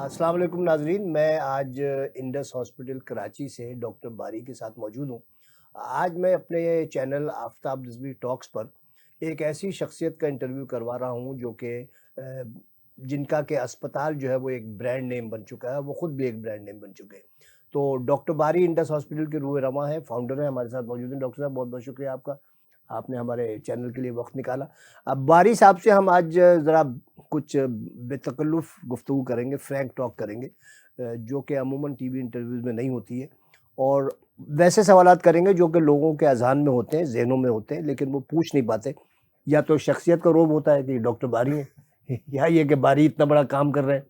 अस्सलाम वालेकुम नाज़रीन, मैं आज इंडस हॉस्पिटल कराची से डॉक्टर बारी के साथ मौजूद हूँ। आज मैं अपने चैनल आफ़ताब रिज़वी टॉक्स पर एक ऐसी शख्सियत का इंटरव्यू करवा रहा हूँ जो कि जिनका के अस्पताल जो है वो एक ब्रांड नेम बन चुका है, वो खुद भी एक ब्रांड नेम बन चुके हैं। तो डॉक्टर बारी इंडस हॉस्पिटल के रूह रवां हैं, फाउंडर हैं, हमारे साथ मौजूद हैं। डॉक्टर साहब बहुत-बहुत शुक्रिया आपका, आपने हमारे चैनल के लिए वक़्त निकाला। अब बारी साहब से हम आज ज़रा कुछ बेतकल्लुफ़ गुफ्तगू करेंगे, फ्रैंक टॉक करेंगे जो कि अमूमन टीवी इंटरव्यूज़ में नहीं होती है और वैसे सवालात करेंगे जो कि लोगों के अज़हान में होते हैं, ज़हनों में होते हैं, लेकिन वो पूछ नहीं पाते। या तो शख्सियत का रोब होता है कि डॉक्टर बारी हैं या ये कि बारी इतना बड़ा काम कर रहे हैं,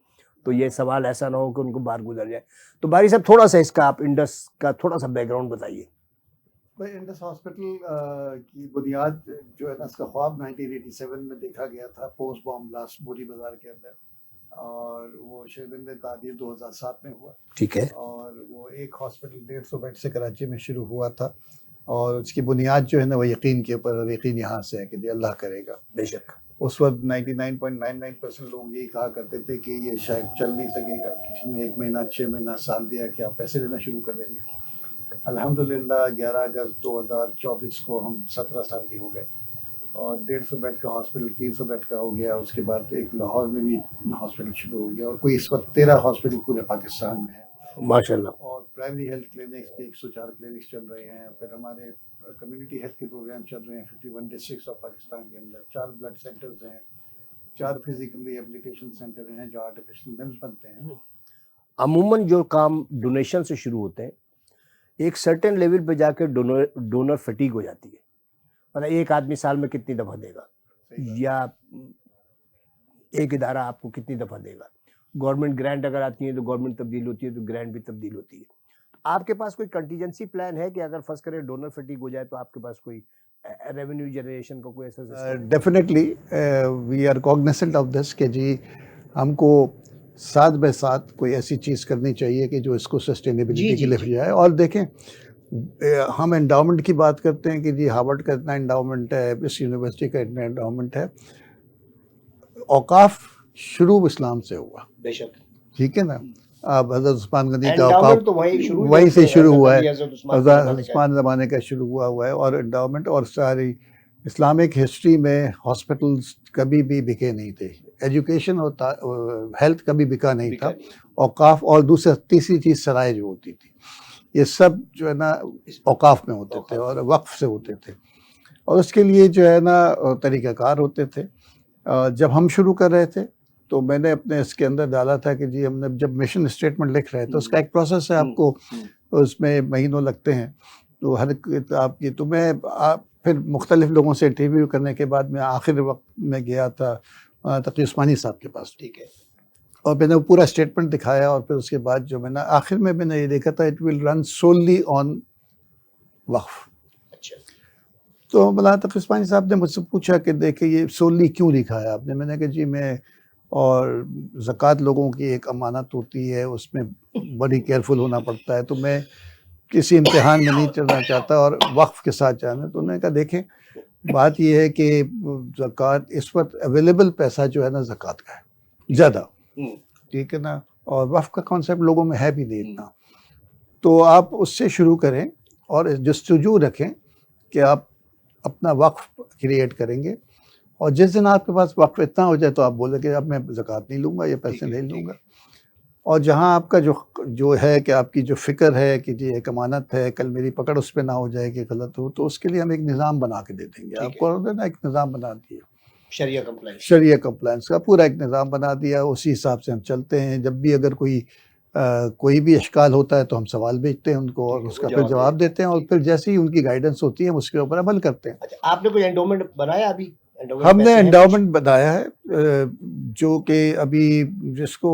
तो ये सवाल ऐसा ना हो कि उनको बार गुज़र जाए। तो बारी साहब थोड़ा-सा इसका आप इंडस का थोड़ा-सा बैकग्राउंड बताइए। भाई इंडस हॉस्पिटल की बुनियाद जो है ना, इसका ख्वाब 1987 में देखा गया था, पोस्ट बॉम्ब ब्लास्ट बोरी बाजार के अंदर, और वो शर्मिंदे ताबीर 2007 में हुआ। ठीक है। और वो एक हॉस्पिटल 150 बेड से कराची में शुरू हुआ था, और उसकी बुनियाद जो है ना वो यकीन के ऊपर, और यकीन यहाँ से है कि जी अल्लाह करेगा। बेशक। उस वक्त 99.99% लोग यही कहा करते थे कि ये शायद चल नहीं सकेगा, किसी ने 1 महीना, 6 महीना, साल दिया कि आप पैसे लेना शुरू कर देंगे। अल्हम्दुलिल्लाह 11 अगस्त 2024 को हम 17 साल के हो गए, और 150 बेड का हॉस्पिटल 300 बेड का हो गया। उसके बाद एक लाहौर में भी हॉस्पिटल शुरू हो गया, और कोई इस वक्त 13 हॉस्पिटल पूरे पाकिस्तान में है माशाल्लाह। और प्राइमरी हेल्थ क्लिनिक्स के 104 क्लिनिक्स चल रहे हैं। फिर हमारे कम्युनिटी हेल्थ के प्रोग्राम चल रहे हैं 51 डिस्ट्रिक्ट्स ऑफ पाकिस्तान के अंदर। 4 ब्लड सेंटर्स हैं, 4 फिजिकल रिहेबिलिटेशन सेंटर हैं जो आर्टिफिशियल लिम्स बनते हैं। अमूमन जो काम डोनेशन से शुरू होते हैं, एक सर्टेन लेवल पे जाके डोनर फटीग हो जाती है। मतलब एक आदमी साल में कितनी दफ़ा देगा या एक इदारा आपको कितनी दफ़ा देगा। गवर्नमेंट ग्रांट अगर आती है तो गवर्नमेंट तब्दील होती है तो ग्रांट भी तब्दील होती है। तो आपके पास कोई कंटीजेंसी प्लान है कि अगर फर्स्ट करें डोनर फटीग हो जाए तो आपके पास कोई रेवेन्यू जनरेशन का कोई ऐसा सिस्टम है? Definitely we are cognizant of this कि जी हमको साथ बाय साथ कोई ऐसी चीज़ करनी चाहिए कि जो इसको सस्टेनेबिलिटी के लिए जाए। और देखें, हम एंडाउमेंट की बात करते हैं कि जी हार्वर्ड का इतना एंडाउमेंट है, इस यूनिवर्सिटी का इतना एंडाउमेंट है। औकाफ शुरू इस्लाम से हुआ, बेशक। ठीक है ना। अब हज़रत उस्मान गनी का एंडाउमेंट औकाफ तो वहीं से शुरू हुआ है, हज़रत हज़रत उस्मान ज़माने का शुरू हुआ है। और एंडाउमेंट और सारी इस्लामिक हिस्ट्री में हॉस्पिटल्स कभी भी बिके नहीं थे, एजुकेशन और हेल्थ कभी बिका नहीं था। औकाफ और दूसरा तीसरी चीज़ सराय जो होती थी, ये सब जो है ना औकाफ में होते थे और वक्फ से होते थे, और उसके लिए जो है ना तरीक़ाकार होते थे। जब हम शुरू कर रहे थे तो मैंने अपने इसके अंदर डाला था कि जी हमने जब मिशन स्टेटमेंट लिख रहे थे तो उसका एक प्रोसेस है, आपको उसमें महीनों लगते हैं। तो हर आपकी तो मैं फिर मुख्तलिफ लोगों से इंटरव्यू करने के बाद मैं आखिर वक्त में गया था तकी उस्मानी साहब के पास, ठीक है, और मैंने वो पूरा स्टेटमेंट दिखाया। और फिर उसके बाद जो मैंने आखिर में मैंने ये देखा था, it will run solely on Waqf. तो मौलाना तकी उस्मानी साहब ने मुझसे पूछा कि देखिए ये सोली क्यों लिखा है आपने। मैंने कहा जी मैं, और ज़कात लोगों की एक अमानत होती है, उसमें बड़ी केयरफुल होना पड़ता है, तो मैं किसी इम्तिहान में नहीं चलना चाहता और वक्फ के साथ जाना। तो उन्होंने कहा देखें, बात ये है कि ज़कात इस वक्त अवेलेबल पैसा जो है ना ज़कात का है ज़्यादा, ठीक है ना, और वक्फ का कॉन्सेप्ट लोगों में है भी नहीं इतना। तो आप उससे शुरू करें और जस्तजू रखें कि आप अपना वक्फ क्रिएट करेंगे, और जिस दिन आपके पास वक्फ इतना हो जाए तो आप बोले कि अब मैं ज़कात नहीं लूँगा, ये पैसे नहीं लूँगा। और जहाँ आपका जो है कि आपकी जो फ़िक्र है कि जी एक अमानत है, कल मेरी पकड़ उस पे ना हो जाए कि गलत हो, तो उसके लिए हम एक निज़ाम बना के दे देंगे आपको। और ना एक निज़ाम बना दिया, शरिया कंप्लायंस का पूरा एक निज़ाम बना दिया, उसी हिसाब से हम चलते हैं। जब भी अगर कोई भी इश्काल होता है तो हम सवाल भेजते हैं उनको, और उसका फिर जवाब देते हैं, और फिर जैसे ही उनकी गाइडेंस होती है हम उसके ऊपर अमल करते हैं। अच्छा, आपने कोई एंडोमेंट बनाया अभी? हमने एंडाउमेंट बनाया है जो कि अभी जिसको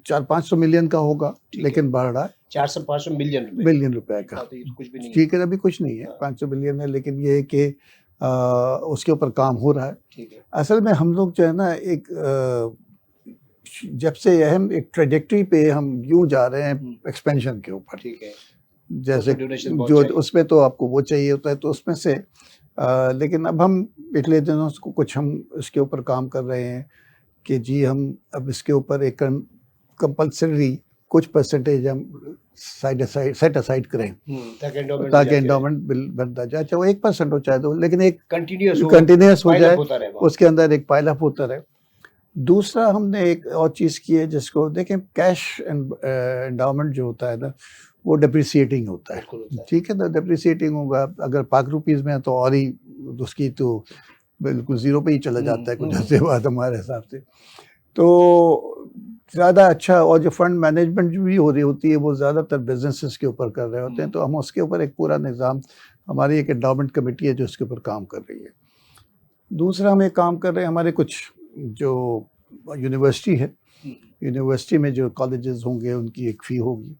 400-500 मिलियन का होगा, लेकिन बढ़ रहा है। 400-500 मिलियन रुपए का, कुछ भी नहीं, ठीक है, अभी कुछ नहीं है। 500 मिलियन है, लेकिन ये है कि उसके ऊपर काम हो रहा है। ठीक है। असल में हम लोग जो है ना जब से अहम एक ट्रेजेक्टरी पे हम यूँ जा रहे हैं एक्सपेंशन के ऊपर, ठीक है, जैसे जो उसमें तो आपको वो चाहिए होता है, तो उसमें से लेकिन अब हम पिछले दिनों कुछ हम इसके ऊपर काम कर रहे हैं कि जी हम अब इसके ऊपर एक कंपल्सरी कुछ परसेंटेज हम सेट असाइड करें ताकि एंडोमेंट बिल बनता जाए, चाहे वो 1% हो चाहे तो, लेकिन एक कंटिन्यूस हो जाए, उसके अंदर एक पाइल अप होता रहे। दूसरा हमने एक और चीज़ की है जिसको देखें, कैश एंडाउमेंट जो होता है ना वो डिप्रिसिएटिंग होता है, ठीक है ना, डिप्रिसिएटिंग होगा। अगर पाक रुपीज़ में है तो और ही उसकी तो बिल्कुल ज़ीरो पे ही चला जाता है कुछ ऐसे बात हमारे हिसाब से। तो ज़्यादा अच्छा, और जो फंड मैनेजमेंट भी हो रही होती है वो ज़्यादातर बिजनेसेस के ऊपर कर रहे होते हैं, तो हम उसके ऊपर एक पूरा निज़ाम, हमारी एक एंडाउमेंट कमेटी है जो उसके ऊपर काम कर रही है। दूसरा हम एक काम कर रहे हैं, हमारे कुछ जो यूनिवर्सिटी है, यूनिवर्सिटी में जो कॉलेजेस होंगे उनकी एक फ़ी होगी,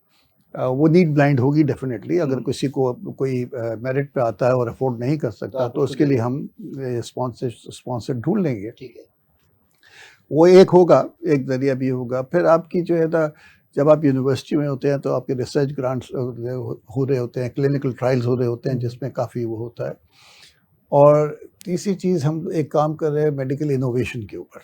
वो नीड ब्लाइंड होगी डेफिनेटली। अगर किसी को कोई मेरिट पे आता है और अफोर्ड नहीं कर सकता तो उसके लिए हम स्पॉन्सर ढूंढ लेंगे, ठीक है। वो एक होगा, एक जरिया भी होगा। फिर आपकी जो है ना, जब आप यूनिवर्सिटी में होते हैं तो आपके रिसर्च ग्रांट्स हो रहे होते हैं, क्लिनिकल ट्रायल्स हो रहे होते हैं जिसमें काफ़ी वो होता है। और तीसरी चीज़ हम एक काम कर रहे हैं मेडिकल इनोवेशन के ऊपर,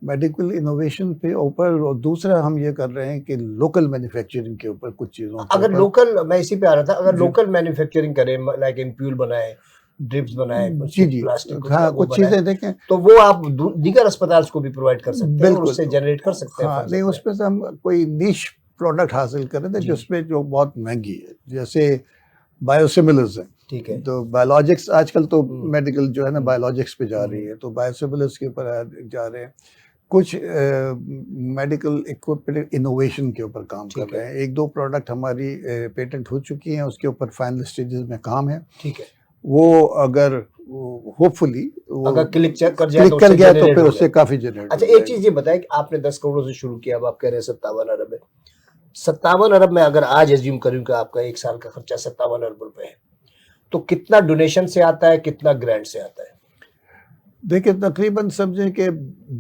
मेडिकल इनोवेशन पे ऊपर, और दूसरा हम ये कर रहे हैं कि लोकल मैन्युफैक्चरिंग के ऊपर कुछ चीज़ों के अगर ऊपर। लोकल, मैं इसी पे आ रहा था, अगर लोकल मैन्युफैक्चरिंग करें, लाइक एम्प्यूल बनाए, ड्रिप्स बनाए, जी जी, प्लास्टिक, हाँ, कुछ चीज़ें देखें तो वो आप दीगर अस्पताल को भी प्रोवाइड कर सकते हैं और उससे जनरेट कर सकते हैं। हाँ, नहीं, उस पर से हम कोई निश प्रोडक्ट हासिल करें थे जिसमें जो बहुत महंगी है, जैसे बायोसिमिलर्स हैं, ठीक है। तो बायोलॉजिक्स आजकल तो मेडिकल जो है ना बायोलॉजिक्स पे जा रही है, तो बायोसिमिलर्स के ऊपर जा रहे हैं। कुछ मेडिकल इक्विपमेंट इनोवेशन के ऊपर काम कर रहे हैं। एक दो प्रोडक्ट हमारी पेटेंट हो चुकी हैं, उसके ऊपर फाइनल स्टेजेस में काम है, ठीक है। वो अगर होपफुली अगर क्लिक कर गया तो फिर उससे काफी जनरेट। अच्छा, एक चीज ये बताएं कि आपने 10 करोड़ से शुरू किया, अब आप कह रहे हैं 57 अरब है। 57 अरब में अगर आज एज्यूम करूं कि आपका एक साल का खर्चा 57 अरब रुपए है, तो कितना डोनेशन से आता है, कितना ग्रांट से आता है? देखिए, तकरीबन समझें कि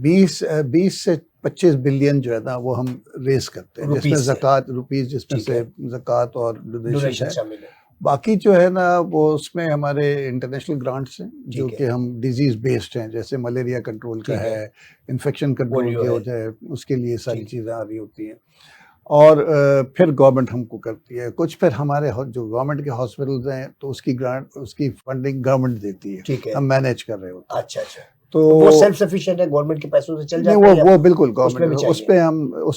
20 से 25 बिलियन जो है ना वो हम रेस करते हैं, जिसमें ज़कात रुपीस, जिसमें से ज़कात और डोनेशन शामिल है। बाकी जो है ना वो उसमें हमारे इंटरनेशनल ग्रांट्स हैं जो कि हम डिजीज़ बेस्ड हैं, जैसे मलेरिया कंट्रोल का है, इन्फेक्शन कंट्रोल के हो जाए, उसके लिए सारी चीज़ें आ रही होती हैं। और फिर गवर्नमेंट हमको करती है कुछ, फिर हमारे जो गवर्नमेंट के हॉस्पिटल्स हैं तो उसकी ग्रांट, उसकी फंडिंग गवर्नमेंट देती है, हम मैनेज कर रहे होते हैं। अच्छा अच्छा, तो वो सेल्फ सफिशिएंट है, गवर्नमेंट के पैसों से चल जाता है? वो बिल्कुल गवर्नमेंट, उस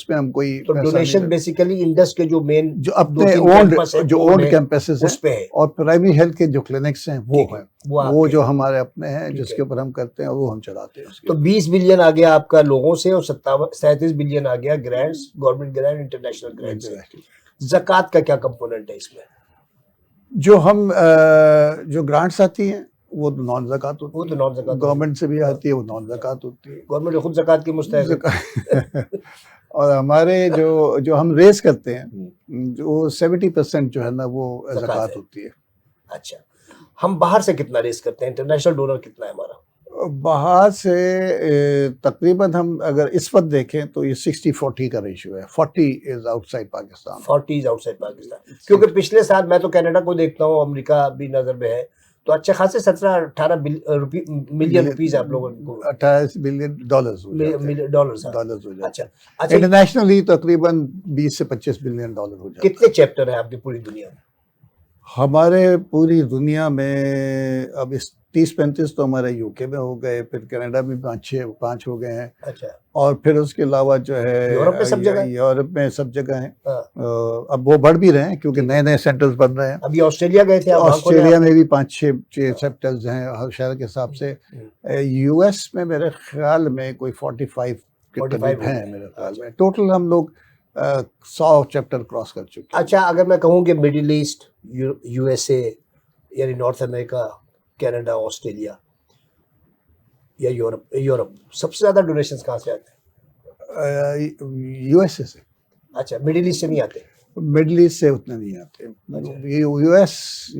पे हम कोई तो डोनेशन बेसिकली इंडस के जो मेन जो अपने ओन्ड कैंपसेस हैं और प्राइमरी हेल्थ के जो क्लिनिक्स हैं वो हैं, वो जो हमारे अपने हैं जिसके ऊपर हम करते हैं, वो हम चलाते हैं। तो 20 बिलियन आ गया आपका लोगों से और 37 बिलियन आ गया grants, government grant, international grant से। ज़कात का क्या कंपोनेंट है इसमें? जो हम जो ग्रांट्स आती हैं वो तो नॉन ज़कात होती है, वो तो नॉन ज़कात गवर्नमेंट से भी आती है, वो नॉन ज़कात होती है, गवर्नमेंट खुद ज़कात की मुस्तहिक है। और हमारे जो हम रेस करते हैं, जो 70% जो है ना वो ज़कात होती है। अच्छा, हम बाहर से कितना रेस करते हैं? इंटरनेशनल डोनर कितना है हमारा? बाहर से तकरीबन हम अगर इस वक्त देखें तो ये 60-40 का रेशियो है। 40 is outside Pakistan, 40 is outside Pakistan, क्योंकि पिछले साल मैं तो कनाडा को देखता हूँ, अमेरिका भी नजर में है, तो अच्छे खासे 17-18 मिलियन रुपीस आप लोगों को, 28 बिलियन डॉलर्स डॉलर्स हो जाते। अच्छा, इंटरनेशनली तकरीबन 20 से 25 बिलियन डॉलर हो जाते हैं। कितने चैप्टर है आपकी पूरी दुनिया में? हमारे पूरी दुनिया में अब इस 30-35 तो हमारे यूके में हो गए, फिर कनाडा में 5 हो गए हैं। अच्छा, और फिर उसके अलावा जो है यूरोप में सब जगह हैं। अब वो बढ़ भी रहे हैं क्योंकि नए नए सेंटर्स बन रहे हैं। अभी ऑस्ट्रेलिया गए थे, ऑस्ट्रेलिया में भी 5-6 सेक्टर्स हैं हर शहर के हिसाब से। यूएस में मेरे ख्याल में कोई 45 के करीब हैं मेरे ख्याल में। टोटल हम लोग 100 चैप्टर क्रॉस कर चुके हैं। अच्छा, अगर मैं कहूँ कि मिडिल ईस्ट, यूएसए यानी नॉर्थ अमेरिका, कनाडा, ऑस्ट्रेलिया या यूरोप सबसे ज्यादा डोनेशंस कहाँ से आते हैं? यूएसए से। अच्छा, मिडिल ईस्ट से नहीं आते? मिडिल ईस्ट से उतने नहीं आते।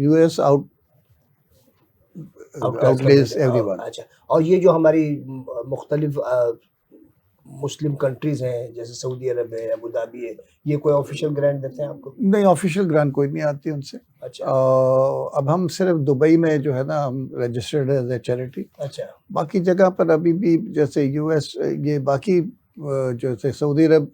US outlast everyone. अच्छा, और ये जो हमारी मुख्तलिफ मुस्लिम कंट्रीज हैं जैसे सऊदी अरब है, अबू धाबी है, ये कोई ऑफिशियल ग्रांट देते हैं आपको? नहीं, ऑफिशियल ग्रांट कोई नहीं आती उनसे। अच्छा, अब हम सिर्फ दुबई में जो है ना हम रजिस्टर्ड एज ए चैरिटी। अच्छा, बाकी जगह पर अभी भी जैसे यूएस, ये बाकी जैसे सऊदी अरब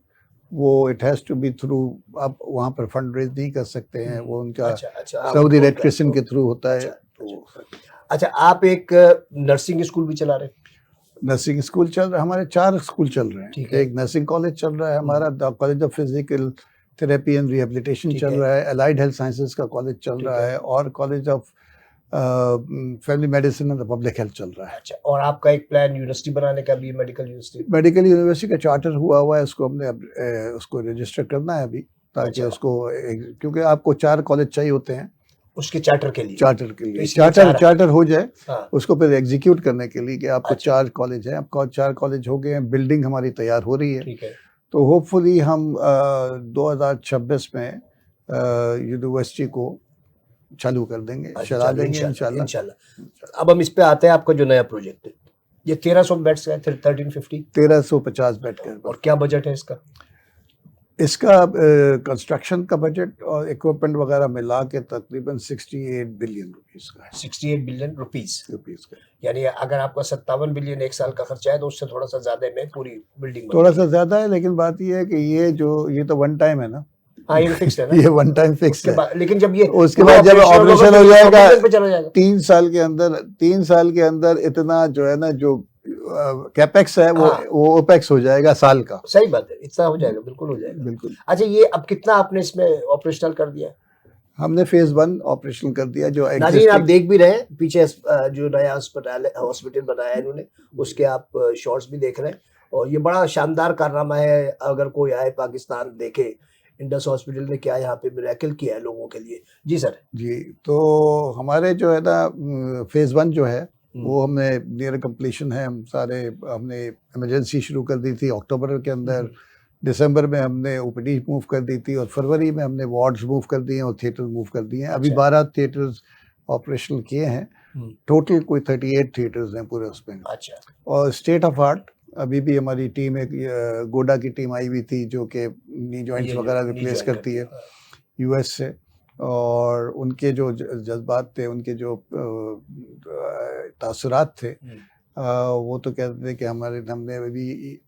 वो it has to be through, आप वहाँ पर फंड रेज नहीं कर सकते हैं, वो उनका अच्छा अच्छा, हाँ, सऊदी उनका रेड क्रिसेंट के थ्रू होता है। अच्छा तो अच्छा, आप एक नर्सिंग स्कूल भी चला रहे हैं? नर्सिंग स्कूल चल रहा है, हमारे 4 स्कूल चल रहे ठीक हैं। है। एक नर्सिंग कॉलेज चल रहा है हमारा, the college of physical therapy and rehabilitation ठीक चल है। रहा है, अलाइड हेल्थ साइंसेज का कॉलेज चल ठीक रहा है। है, और college of family medicine and public health चल रहा है। अच्छा, और आपका एक प्लान यूनिवर्सिटी बनाने का भी है, मेडिकल यूनिवर्सिटी? मेडिकल यूनिवर्सिटी का चार्टर हुआ हुआ है, उसको हमने अब उसको रजिस्टर करना है अभी, ताकि अच्छा, उसको क्योंकि आपको 4 कॉलेज चाहिए होते हैं उसके चार्टर के लिए? चार्टर के तो लिए। इसलिए चार्टर हो जाए हाँ, उसको फिर एग्जीक्यूट करने के लिए, कि आपको अच्छा, 4 कॉलेज हैं, आपको 4 कॉलेज हो गए हैं, बिल्डिंग हमारी तैयार हो रही है। ठीक है। तो होपफुली हम 2026 में यूनिवर्सिटी को चालू कर देंगे, अच्छा, चला चलो देंगे इंशाल्लाह, इंशाल्लाह। इंशाल्लाह। अब हम इस पे आते हैं, आपका जो नया प्रोजेक्ट है। ये 1300 बेड्स का है, 1350, 1350 बेड के और क्या बजट है इसका? इसका कंस्ट्रक्शन का बजट और इक्विपमेंट वगैरह मिला के तकरीबन 68 बिलियन रुपीस का है। 68 बिलियन रुपीस। रुपीस का यानी अगर आपका 57 बिलियन एक साल का खर्चा है, तो उससे थोड़ा सा ज्यादा में पूरी बिल्डिंग थोड़ा बनेगी। सा ज्यादा है, लेकिन बात ये है कि ये तो वन टाइम है ना। हाँ, ये फिक्स है ना। ये वन टाइम फिक्स उसके है। बाद, लेकिन जब ये उसके पूरा बाद जब ऑपरेशनल होगा, ऑपरेशन तो हो ये 100 जाएगा बिलियन पे चला जाएगा। 3 साल के अंदर इतना जो है ना, जो कैपेक्स है हाँ, वो ओपेक्स हो जाएगा साल का। सही बात है, इतना हो जाएगा, बिल्कुल हो जाएगा। बिल्कुल। अच्छा, ये अब कितना आपने इसमें ऑपरेशनल कर दिया है? हमने फेज 1 ऑपरेशन कर दिया, जो नाज़रीन, आप एग्जिस्टिंग देख भी रहे हैं पीछे जो नया हॉस्पिटल बनाया है इन्होंने, उसके आप शॉट्स भी देख रहे हैं, और ये बड़ा शानदार कारनामा है। अगर कोई आए पाकिस्तान, देखे इंडस हॉस्पिटल ने क्या यहाँ पे मिरेकल किया है लोगों के लिए। जी सर। जी, तो हमारे जो है ना फेज 1 जो है वो हमने नियर कंप्लीशन है। हमने इमरजेंसी शुरू कर दी थी अक्टूबर के अंदर, दिसंबर में हमने ओपीडी मूव कर दी थी, और फरवरी में हमने वार्ड्स मूव कर दिए हैं और थिएटर मूव कर दिए हैं। अभी अच्छा। 12 थिएटर्स ऑपरेशनल किए हैं, टोटल कोई 38 थिएटर्स हैं पूरे उसमें। अच्छा। और स्टेट ऑफ आर्ट, अभी भी हमारी टीम एक गोडा की टीम आई हुई थी, जो कि नी जॉइंट्स वगैरह रिप्लेस करती है यूएस से, और उनके जो जज्बात थे, उनके जो तासुरात थे, वो तो कहते थे कि हमने अभी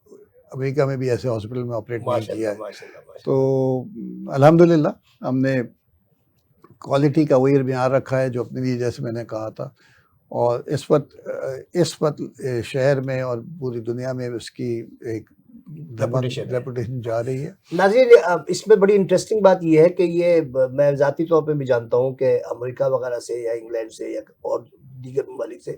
अमेरिका में भी ऐसे हॉस्पिटल में ऑपरेट नहीं किया है। तो अल्हम्दुलिल्लाह हमने क्वालिटी का वही म्यार रखा है जो अपने लिए, जैसे मैंने कहा था, और इस वक्त शहर में और पूरी दुनिया में उसकी एक रेपुटेशन जा रही है। नाज़रीन, इसमें बड़ी इंटरेस्टिंग बात ये है कि ये मैं ज़ाती तौर पे भी जानता हूँ कि अमेरिका वगैरह से या इंग्लैंड से या और दीगर ममालिक से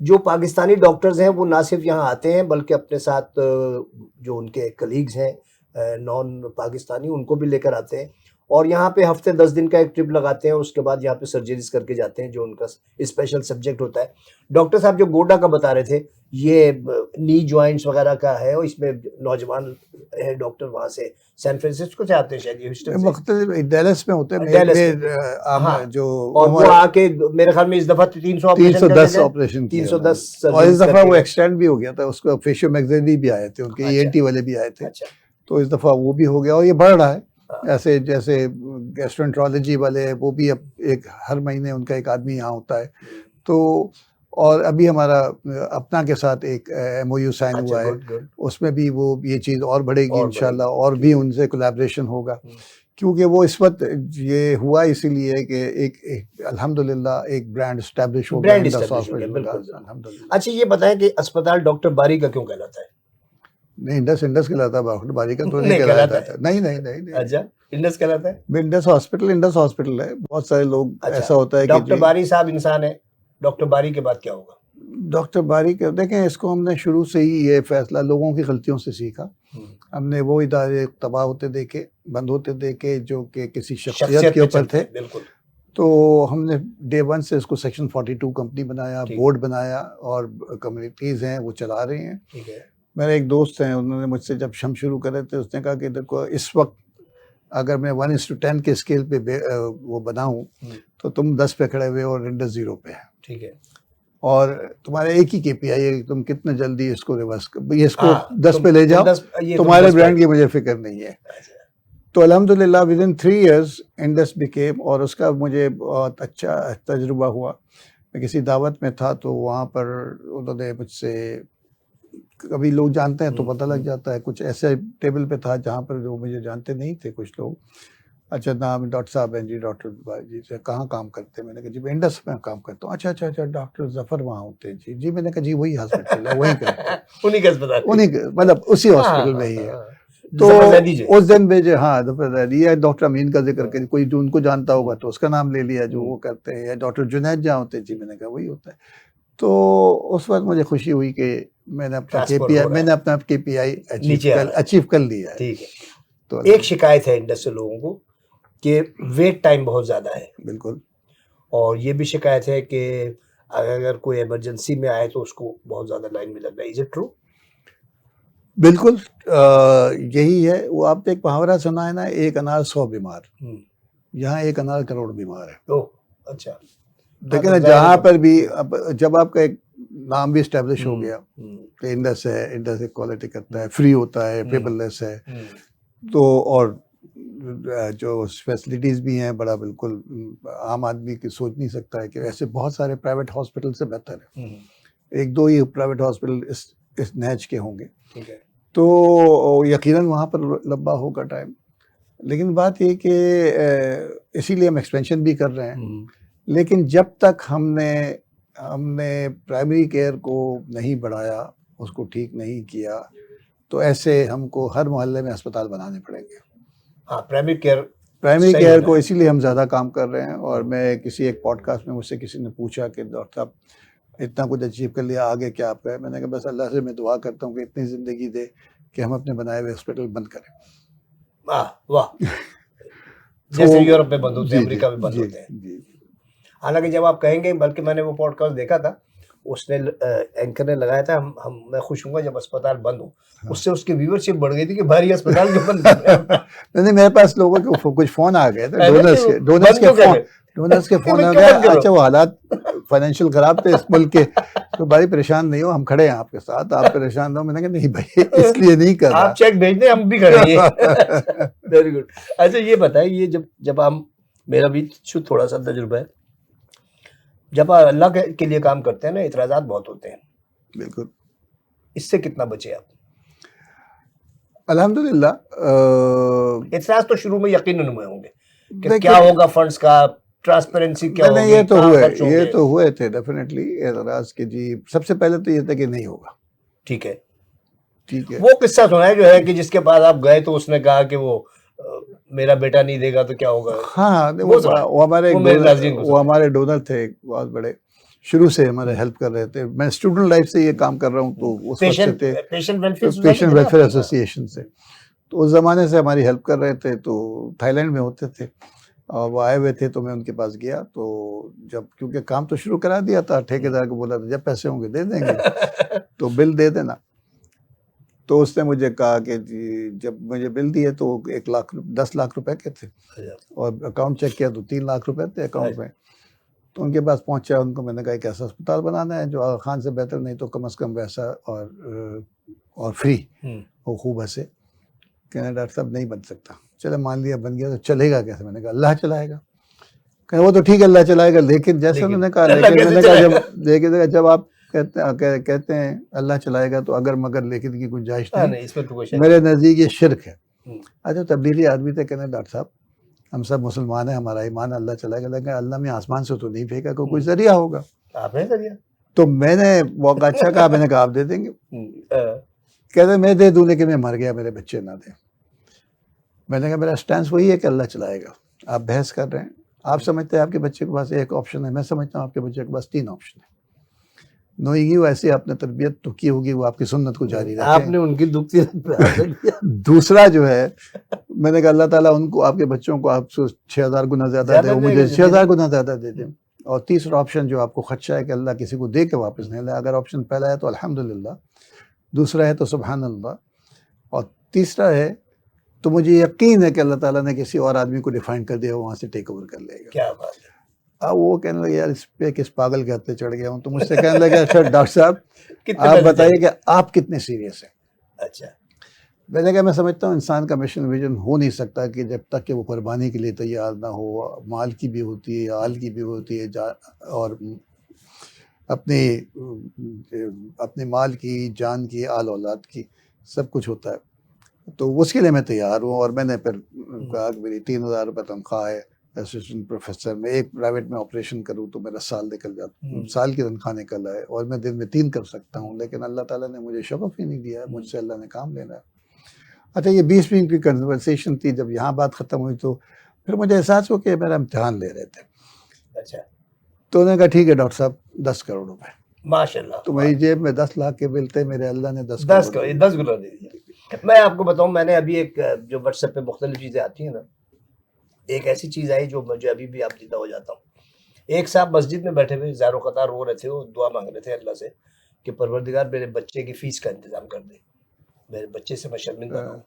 जो पाकिस्तानी डॉक्टर्स हैं, वो ना सिर्फ यहाँ आते हैं, बल्कि अपने साथ जो उनके कलीग्स हैं नॉन पाकिस्तानी, उनको भी लेकर आते हैं, और यहाँ पे हफ्ते 10 दिन का एक ट्रिप लगाते हैं। उसके बाद यहाँ पे सर्जरीज करके जाते हैं, जो उनका स्पेशल सब्जेक्ट होता है। डॉक्टर साहब जो गोडा का बता रहे थे, ये नी जॉइंट्स वगैरह का है, और इसमें नौजवान है डॉक्टर वहाँ से सैन फ्रांसिस्को से आते हैं, शायद ह्यूस्टन से, मुख्तलिफ डैलस में होते हैं, हाँ, जो और वो आके मेरे ख्याल में इस दफा 310 ऑपरेशन किए, 310 और इस दफा वो एक्सटेंड भी हो गया था, उसको फेशियो मैगज़ीन भी आए थे, उनके ईएनटी वाले भी आए थे। तो इस दफा वो भी हो गया, और ये बढ़ रहा है। ऐसे जैसे गैस्ट्रोएंटरोलॉजी वाले, वो भी अब हर महीने उनका एक आदमी यहाँ होता है। तो और अभी हमारा अपना के साथ एक MOU साइन हुआ है, उसमें भी वो ये चीज़ और बढ़ेगी इंशाल्लाह, और भी उनसे कोलैबोरेशन होगा, क्योंकि वो इस वक्त ये हुआ इसीलिए कि एक अल्हम्दुलिल्लाह एक ब्रांड एस्टैब्लिश हो गया अल्हम्दुलिल्लाह। अच्छा, ये बताएं कि अस्पताल डॉक्टर बारी का क्यों कहलाता है? नहीं, इंडस कहलाता है, डॉक्टर बारी का तो नहीं कहलाता है। नहीं। अच्छा, इंडस कहलाता है। इंडस हॉस्पिटल है। बहुत सारे लोग ऐसा होता है कि डॉक्टर बारी साहब इंसान है, डॉक्टर बारी के बाद क्या होगा? डॉक्टर बारी के, देखें, इसको हमने शुरू से ही ये फैसला लोगों की गलतियों से सीखा। हमने वो इदारे तबाह होते देखे, बंद होते देखे, जो कि किसी शख्सियत के ऊपर थे। तो हमने डे 1 से इसको सेक्शन 42 कंपनी बनाया, बोर्ड बनाया, और कम्युनिटीज़ हैं वो चला रहे हैं। ठीक है। मेरे एक दोस्त हैं, उन्होंने मुझसे जब हम शुरू करे थे, उसने कहा कि देखो, इस वक्त अगर मैं 1:10 के स्केल पे वो बनाऊं, तो तुम 10 पे खड़े हुए और इंडस 0 पे है। ठीक है। और तुम्हारा एक ही KPI है कि तुम कितने जल्दी इसको रिवर्स इसको 10 पे ले जाओ, तुम्हारे ब्रांड की मुझे फिक्र नहीं है। तो अल्हम्दुलिल्लाह विदिन 3 years इंडस बिकेम, और उसका मुझे बहुत अच्छा तजुर्बा हुआ। मैं किसी दावत में था, तो वहाँ पर उन्होंने मुझसे कभी लोग जानते हैं तो हम्म, पता लग जाता है। कुछ ऐसे टेबल पे था जहाँ पर जो मुझे जानते नहीं थे कुछ लोग। अच्छा, नाम डॉक्टर साहब हैं जी, डॉक्टर जी से कहाँ काम करते हैं? मैंने कहा जी मैं इंडस में काम करता हूँ। अच्छा अच्छा अच्छा, डॉक्टर जफर वहाँ होते हैं जी? जी। मैंने कहा जी वही हॉस्पिटल है, वहीं करते हैं। उन्हीं के अस्पताल में। उन्हीं मतलब उसी हाँ हॉस्पिटल में हाँ ही है। हाँ, तो जफर जैदी जो है। उस दिन भेजे, हाँ जफर, ये डॉक्टर अमीन का जिक्र हाँ, करिए, कोई जो उनको जानता होगा हम्म, तो उसका नाम ले लिया जो हम्म, वो करते हैं। या डॉक्टर जुनैद जहाँ होते हैं जी? मैंने कहा वही होता है। तो उस वक्त मुझे खुशी हुई कि मैंने अपना ट्रांसफर केपीआई हो रहा है, मैंने अपना केपीआई नीचे आ रहा है। अचीव कर लिया है। ठीक है। तो एक शिकायत है इंडस से लोगों को कि वेट टाइम बहुत ज्यादा है, बिल्कुल और ये भी शिकायत है कि अगर कोई इमरजेंसी में आए तो उसको बहुत ज्यादा लाइन में लगना है। Is it true? बिल्कुल, यही है वो। आपने एक मुहावरा सुना है ना, एक अनार 100 बीमार। यहाँ एक अनार करोड़ बीमार है। ओह, अच्छा। हाँ, देखिए तो ना, जाहिर है जहाँ जब पर भी अब जब आपका एक नाम भी स्टेब्लिश हो हम्म, गया हम्म, कि इंडस है, इंडस एक क्वालिटी करता है, हम्म, फ्री होता है, हम्म, पेपरलेस है, हम्म, तो और जो फैसिलिटीज भी हैं बड़ा बिल्कुल आम आदमी की सोच नहीं सकता है कि ऐसे बहुत सारे प्राइवेट हॉस्पिटल से बेहतर है। एक दो ही प्राइवेट हॉस्पिटल इस नैच के होंगे, ठीक है। तो यकीनन वहाँ पर लंबा होगा टाइम। लेकिन बात ये कि इसीलिए हम एक्सपेंशन भी कर रहे हैं। लेकिन जब तक हमने हमने प्राइमरी केयर को नहीं बढ़ाया, उसको ठीक नहीं किया, तो ऐसे हमको हर मोहल्ले में अस्पताल बनाने पड़ेंगे। हाँ, प्राइमरी केयर प्राइमरी सही केयर होना को है। इसीलिए हम ज़्यादा काम कर रहे हैं। और मैं किसी एक पॉडकास्ट में मुझसे किसी ने पूछा कि डॉक्टर साहब इतना कुछ अचीव कर लिया, आगे क्या आपका है? मैंने कहा बस अल्लाह से मैं दुआ करता हूँ कि इतनी ज़िंदगी दे कि हम अपने बनाए हुए हॉस्पिटल बंद करें। वाह वाह। तो जैसे यूरोप में बंद होते हैं, जी जी अमेरिका में बंद जी होते हैं। जी हालांकि जब आप कहेंगे, बल्कि मैंने वो पॉडकास्ट देखा था, उसने एंकर ने लगाया था, हम मैं खुश हूंगा जब अस्पताल बंद हो। हाँ। उससे उसकी व्यूअरशिप बढ़ गई थी कि भारी अस्पताल क्यों बंद कर रहे हैं। नहीं, मेरे पास लोगों के कुछ फोन आ गए थे, ऐसे कि वो डोनर्स बंद के क्यों कर फोन, रहे कि फोन भाई आ क्यों गया। बंद कर रहे अच्छा, हो। वो हालात फाइनेंशियल खराब थे इस मुल्क के, तो भाई परेशान नहीं हो, हम खड़े हैं आपके साथ, आप परेशान हो। मैंने कहा नहीं भाई, इसलिए नहीं कर आप रहा। चेक भेज दें, हम भी करेंगे। अच्छा, वेरी गुड। अच्छा, ये बताइए, ये जब जब हम, मेरा भी थोड़ा सा तजुर्बा है, जब आप अल्लाह के लिए काम करते हैं ना, इतराजात बहुत होते हैं। बिल्कुल, इससे कितना बचे आप? अल्हम्दुलिल्लाह। इतराज तो शुरू में यकीनन हुए होंगे कि क्या देखिए, होगा, फंड्स का ट्रांसपेरेंसी क्या नहीं नहीं, होगी, कहाँ खर्च ये होंगे। तो हुए थे डेफिनेटली एतराज के जी। सबसे पहले तो ये था कि नहीं होगा। ठीक है। ठीक है। वो किस्सा सुना है जो है कि जिसके पास आप गए तो उसने कहा कि वो मेरा बेटा नहीं देगा तो क्या होगा। हाँ, नहीं, वो सुना है, वो हमारे वो एक मेरे डोनर, नाज़रीन को सुना है। थे एक बहुत बड़े, शुरू से हमारे हेल्प कर रहे थे। मैं स्टूडेंट लाइफ से ये काम कर रहा हूँ, तो उस वक्त से पेशेंट थे, पेशेंट वेलफेयर सोसाइटी पेशेंट थी ना वेलफेयर आपकी? हाँ। एसोसिएशन से। तो उस ज़माने से हमारी हेल्प कर रहे थे, तो थाईलैंड में होते थे और वो आए हुए थे, तो मैं उनके पास गया। तो जब क्योंकि काम तो शुरू करा दिया था, ठेकेदार को बोला था जब पैसे होंगे दे देंगे, तो बिल दे देना। तो उसने मुझे कहा कि जी, जब मुझे बिल दिए तो 10 लाख रुपए के थे, और अकाउंट चेक किया तो 3 लाख रुपए थे अकाउंट में। तो उनके पास पहुंचा, उनको मैंने कहा एक ऐसा अस्पताल बनाना है जो आगा खान से बेहतर, नहीं तो कम से कम वैसा और फ्री हो, खूब हंसे। कहना डॉक्टर साहब नहीं बन सकता। चले मान लिया बन गया, तो चलेगा कैसे? मैंने कहा अल्लाह चलाएगा। कहे वो तो ठीक है अल्लाह चलाएगा, लेकिन जैसे उन्होंने कहा, अल्लाह लेकिन कैसे मैंने कहा चलाएगा? जब आप कहते हैं अल्लाह चलाएगा, तो अगर मगर लेकिन की गुंजाइश हाँ, नहीं। नहीं, इसमें तो कोई शक मेरे नहीं। नज़दीक ये शिरक है। हम्म, अच्छा, तबलीगी आदमी थे, कहने डॉक्टर साहब हम सब मुसलमान हैं, हमारा ईमान अल्लाह चलाएगा, लेकिन अल्लाह में आसमान से तो नहीं फेंका, कोई जरिया होगा। आपने करिए। तो मैंने मौका अच्छा कहा, मैंने कहा आप दे देंगे? कहते मैं दे दूं, लेकिन मैं मर गया, मेरे बच्चे ना दे। मैंने कहा मेरा स्टैंस वही है कि अल्लाह चलाएगा। आप बहस कर रहे हैं, आप समझते हैं आपके बच्चे के पास एक ऑप्शन है, मैं समझता हूँ आपके बच्चे के पास 3 ऑप्शन है। नोइंग यू, ऐसे आपने तरबियत तो की होगी, वो आपकी सुन्नत को जारी रखें। आपने उनकी दुखती पे हासिल किया। दूसरा जो है, मैंने कहा अल्लाह ताला उनको, आपके बच्चों को आपसे 6000 गुना ज्यादा दे, ज्यादा वो देगा मुझे जो 6000 गुना ज्यादा दे दे। और तीसरा ऑप्शन जो आपको खदशा है कि अल्लाह किसी को दे के वापस नहीं लाए, अगर ऑप्शन पहला है तो अल्हम्दुलिल्लाह, दूसरा है तो सुभान अल्लाह, और तीसरा है तो मुझे यकीन है कि अल्लाह ताला ने किसी और आदमी को डिफाइन कर दिया, वहां से टेक ओवर कर लेगा। क्या बात है। अब वो कहने लगे यार इस पे किस पागल के हत्थे चढ़ गया हूँ। तो मुझसे कहने लगे अच्छा डॉक्टर साहब कितने आप पैसे बताइए चाहिए? कि आप कितने सीरियस हैं। अच्छा। मैंने कहा मैं समझता हूँ इंसान का मिशन विजन हो नहीं सकता कि जब तक कि वो कुर्बानी के लिए तैयार ना हो। माल की भी होती है, आल की भी होती है, और अपने माल की, जान की, आल औलाद की, सब कुछ होता है। तो उसके लिए मैं तैयार हूँ। और मैंने फिर कहा कि मेरी 3,000 रुपये तनख्वाह है असिस्टेंट प्रोफेसर में, एक प्राइवेट में ऑपरेशन करूँ तो मेरा साल निकल जाता, साल की तनख्वाह निकल आए, और मैं दिन में 3 कर सकता हूँ। लेकिन अल्लाह ताला ने मुझे शगफ ही नहीं दिया, मुझसे अल्लाह ने काम लेना है। अच्छा, ये 20 मिनट की कन्वर्सेशन थी। जब यहाँ बात ख़त्म हुई तो फिर मुझे एहसास हुआ कि मेरा इम्तिहान ले रहे थे। अच्छा, तो उन्होंने कहा ठीक है डॉक्टर साहब, 10 करोड़ रुपए। माशाल्लाह, तो मेरी जेब में 10 लाख के बिल थे, मेरे अल्लाह ने 10 10 करोड़ का दे 10 गुना दे दिया। मैं आपको बताऊं, मैंने अभी एक जो व्हाट्सएप पे मुख्तलिफ चीजें आती हैं ना, एक ऐसी चीज आई जो मुझे अभी भी आप जिंदा हो जाता हूँ। एक साहब मस्जिद में बैठे हुए ज़ारो कतार रो रहे थे, वो दुआ मांग रहे थे अल्लाह से कि परवरदिगार मेरे बच्चे की फीस का इंतजाम कर दे, मेरे बच्चे से मैं शर्मिंदा ना हूँ।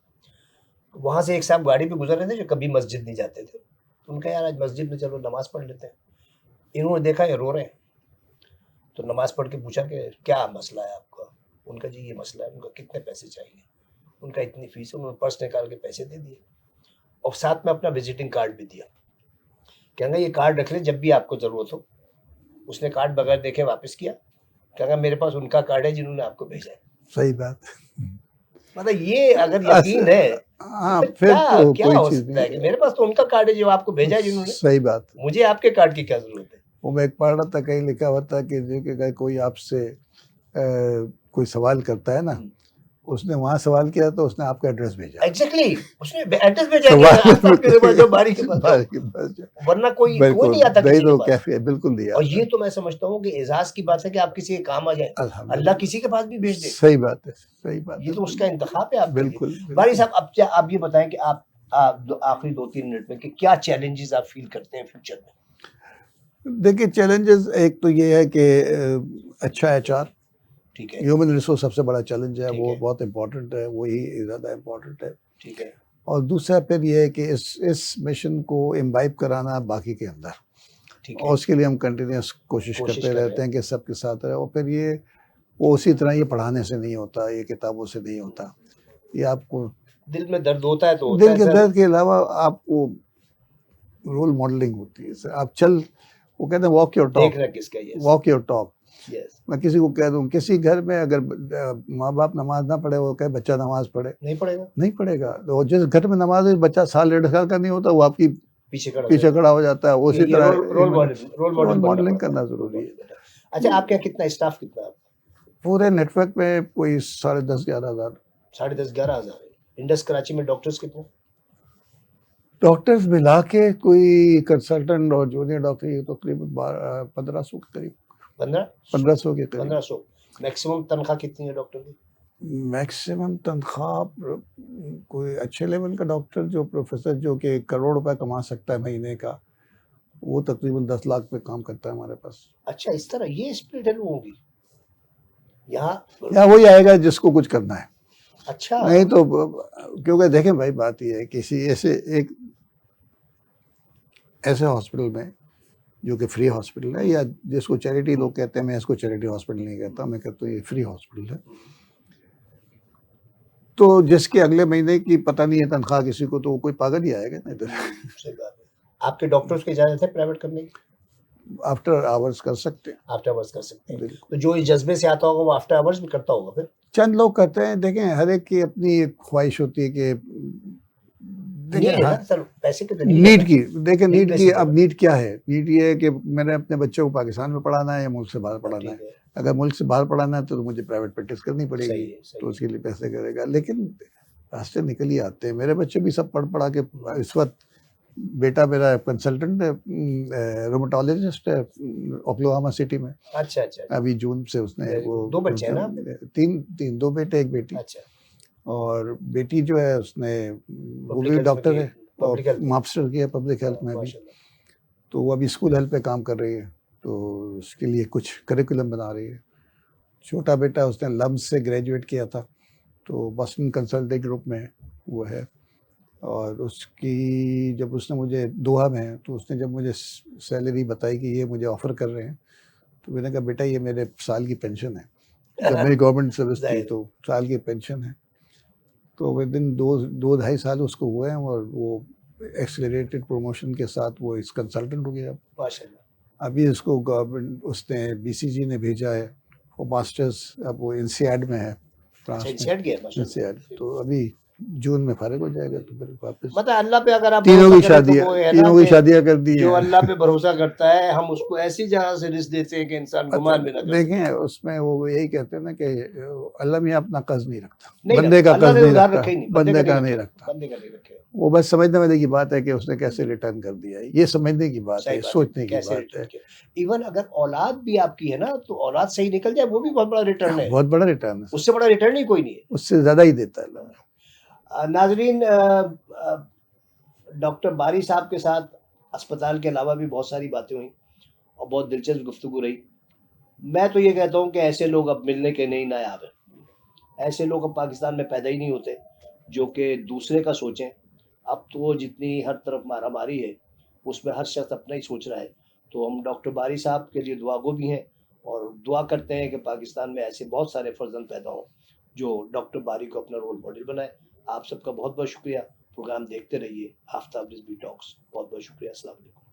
वहाँ से एक साहब गाड़ी पे गुजर रहे थे जो कभी मस्जिद नहीं जाते थे, तो उनका यार आज मस्जिद में चलो नमाज पढ़ लेते हैं। इन्होंने देखा ये रो रहे हैं, तो नमाज पढ़ के पूछा कि क्या मसला है आपका। उनका जी ये मसला है। उनका कितने पैसे चाहिए। उनका इतनी फीस है। उन्होंने पर्स निकाल के पैसे दे दिए और साथ में अपना विजिटिंग कार्ड भी दिया। कहना ये कार्ड रख ले, जब भी आपको ज़रूरत हो। उसने कार्ड बगैर देखे वापस किया। कहना मेरे पास उनका कार्ड है जिन्होंने आपको भेजा है। सही बात। मतलब ये अगर यकीन है तो हाँ, फिर फिर क्या तो क्या कोई हो चीज़ सकता है कि नहीं। मेरे पास तो उनका कार्ड है जो आपको भेजा है जिन्होंने, सही बात। मुझे आपके कार्ड की क्या जरूरत है। वो मैं एक पढ़ रहा था, कहीं लिखा हुआ था कि जो कि अगर कोई आपसे कोई सवाल करता है ना, उसने वहाँ सवाल किया तो उसने आपका एड्रेस भेजा। एग्जैक्टली, उसने एड्रेस भेजा कि सवाल आफ्ताब के पास जाओ, बारी के पास जाओ, बारी के पास जाओ। वरना कोई बिल्कुल, नहीं आता नहीं किसी के तो पास। कैफे बिल्कुल नहीं और आता। ये तो मैं समझता हूँ कि एजाज की बात है कि आप किसी के काम आ जाए, अल्लाह अल्हम्दुलिल्लाह, किसी के पास भी भेज दे। सही बात है, सही बात ये है। तो उसका इंतखाब है आपके लिए। बिल्कुल, बारी बिल्कुल। साहब, अब क्या आप ये बताएं कि आप आखिरी 2-3 मिनट में कि क्या चैलेंजेस आप फील करते हैं फ्यूचर में। देखिए, चैलेंजेस एक तो ये है कि अच्छा एचआर, ठीक है, ह्यूमन रिसोर्स सबसे बड़ा चैलेंज है, ठीक वो है, बहुत इम्पोर्टेंट है, वही ज़्यादा इम्पोर्टेंट है। ठीक है, और दूसरा फिर ये है कि इस मिशन को इम्बाइब कराना बाकी के अंदर, ठीक और है, उसके लिए हम कंटिन्यूस कोशिश कोशिश करते कर रहे रहते हैं। हैं कि सबके साथ रहे। और फिर ये वो उसी तरह ये पढ़ाने से नहीं होता, ये किताबों से नहीं होता, ये आपको दिल में दर्द होता है तो होता दिल है के सर। दर्द के अलावा आपको रोल मॉडलिंग होती है। सर आप वो कहते हैं वॉक योर टॉक, देख रहे किसका। Yes, walk your talk. Yes, मैं किसी को कह दूं, किसी घर में अगर माँ बाप नमाज ना पढ़े, वो कहे बच्चा नमाज पढ़े, नहीं पड़ेगा, नहीं पड़ेगा। तो जिस घर में नमाज है, बच्चा साल 1.5 साल का नहीं होता, वो आपकी पीछे खड़ा हो पीछे जाएगा। खड़ा हो जाता है। उसी ये तरह रोल रोल मॉडल बनना मॉडलिंग पड़ता है, करना रोल जरूरी मॉडल है। बनना। अच्छा, आपके यहाँ कितना स्टाफ कितना है। पूरे नेटवर्क में कोई 10,500-11,000 10,500-11,000 है। इंडस कराची में डॉक्टर्स कितने। डॉक्टर्स मिला के, कोई कंसल्टेंट और जूनियर डॉक्टर, ये तो करीब 1500 के करीब, 1500 के करीब। 1500। मैक्सिमम तनख्वाह कितनी है डॉक्टर की। मैक्सिमम तनख्वाह कोई अच्छे लेवल का डॉक्टर, जो प्रोफेसर, जो कि करोड़ रुपए कमा सकता है महीने का, वो तकरीबन 10 लाख पे काम करता है हमारे पास। अच्छा, इस तरह ये स्प्लिट है लोगों की यहाँ। या वही आएगा जिसको कुछ करना है। अच्छा, नहीं तो क्योंकि देखें भाई, बात ये है, किसी ऐसे हॉस्पिटल में जो कि फ्री हॉस्पिटल है, या जिसको चैरिटी लोग कहते हैं, मैं इसको चैरिटी हॉस्पिटल नहीं कहता, मैं कहता हूँ ये फ्री हॉस्पिटल है, तो जिसके अगले महीने की पता नहीं है तनख्वाह किसी को, तो वो कोई पागल ही आएगा ना इधर। सही बात है। आपके डॉक्टर्स की इजाजत है प्राइवेट करने की। आफ्टर आवर्स कर सकते हैं, आफ्टर आवर्स कर सकते हैं। बिल्कुल। तो जो इस जज्बे से आता होगा वो आफ्टर आवर्स भी करता होगा फिर। चंद लोग करते हैं। देखें, हर एक की अपनी एक ख्वाहिश होती है कि नीड देखें, है ना हाँ, सर, पैसे की तो नीड है नीड ना। की, देखें नीड नीड की, बेसिस है अब ना। नीड क्या है? नीड ये है कि मैंने अपने बच्चे को पाकिस्तान में पढ़ाना है या मुल्क से बाहर पढ़ाना है। ठीक है, अगर मुल्क से बाहर पढ़ाना है तो मुझे प्राइवेट प्रैक्टिस करनी पड़ेगी, सही है, सही तो है। उसके लिए पैसे करेगा। लेकिन रास्ते निकल ही आते हैं। मेरे बच्चे भी सब पढ़ पढ़ा के, इस वक्त बेटा मेरा कंसल्टेंट है, रोमेटोलॉजिस्ट है ओक्लाहोमा सिटी में। अच्छा, अच्छा, अच्छा। अभी जून से उसने Very वो good। 2 बच्चे हैं ना आपके। तीन, 2 बेटे 1 बेटी। अच्छा, और बेटी जो है उसने, वो पब्लिक भी हेल्थ में डॉक्टर की, है, और पब्लिक हेल्थ में। मास्टर किया पब्लिक हेल्थ में अभी। माशाल्लाह। तो वो अभी स्कूल हेल्थ पे काम कर रही है, तो उसके लिए कुछ करिकुलम बना रही है। छोटा बेटा उसने लम्स से ग्रेजुएट किया था, तो बॉस्टन कंसल्टिंग ग्रुप में वो है। और उसकी, जब उसने मुझे दोहा में है, तो उसने जब मुझे सैलरी बताई कि ये मुझे ऑफ़र कर रहे हैं, तो मैंने कहा बेटा ये मेरे साल की पेंशन है। जब मेरी गवर्नमेंट सर्विस थी जाहिर। तो साल की पेंशन है। तो विदिन 2 ढाई साल उसको हुए हैं, और वो एक्सेलरेटेड प्रमोशन के साथ वो इस कंसल्टेंट हो गया। माशाल्लाह। अभी उसको गवर्नमेंट उसने बीसीजी ने भेजा है, वो मास्टर्स अब वो इंसियाड में है, अच्छा फ्रांस में। इंसियाड गया माशाल्लाह। इंसियाड तो अभी जून में फारिग हो जाएगा, तो फिर वापस मतलब अल्लाह पे अगर आप तीनों भरोसा की करें तो शादियां, वो है ना तीनों की कि शादियां कर दी जो हैं। अल्लाह पे भरोसा करता है हम उसको ऐसी जगह से रिस्क देते हैं कि इंसान गुमान भी ना कर सके। देखें उसमें वो यही कहते हैं ना कि अल्लाह मियाँ अपना कर्ज नहीं रखता, नहीं बंदे रखता, का अल्लाह कर्ज ने नहीं उधार रखता, रखे ही नहीं, बंदे का नहीं रखता। बंदे का नहीं रखे। वो बस समझने वाले की बात है कि उसने कैसे रिटर्न कर दिया है, ये समझने की बात सही है, बात है, सोचने की कैसे बात रिटर्न है। किया। इवन अगर औलाद भी आपकी है ना तो औलाद सही निकल जाए वो भी बहुत बड़ा रिटर्न है, बहुत बड़ा रिटर्न है, उससे बड़ा रिटर्न ही कोई नहीं है। उससे ज्यादा ही देता है अल्लाह। नाजरीन, डॉक्टर बारी साहब के साथ अस्पताल के अलावा भी बहुत सारी बातें हुई और बहुत दिलचस्प गुफ्तगू रही। मैं तो ये कहता हूँ कि ऐसे लोग अब मिलने के नहीं नायाब हैं। ऐसे लोग अब पाकिस्तान में पैदा ही नहीं होते जो कि दूसरे का सोचें। अब तो जितनी हर तरफ मारामारी है उसमें हर शख्स अपना ही सोच रहा है। तो हम डॉक्टर बारी साहब के लिए दुआगो भी हैं और दुआ करते हैं कि पाकिस्तान में ऐसे बहुत सारे फर्जंद पैदा हों जो डॉक्टर बारी को अपना रोल मॉडल बनाए। आप सबका बहुत बहुत शुक्रिया। प्रोग्राम देखते रहिए आफ्ताब रिजवी टॉक्स। बहुत बहुत शुक्रिया। अस्सलाम वालेकुम।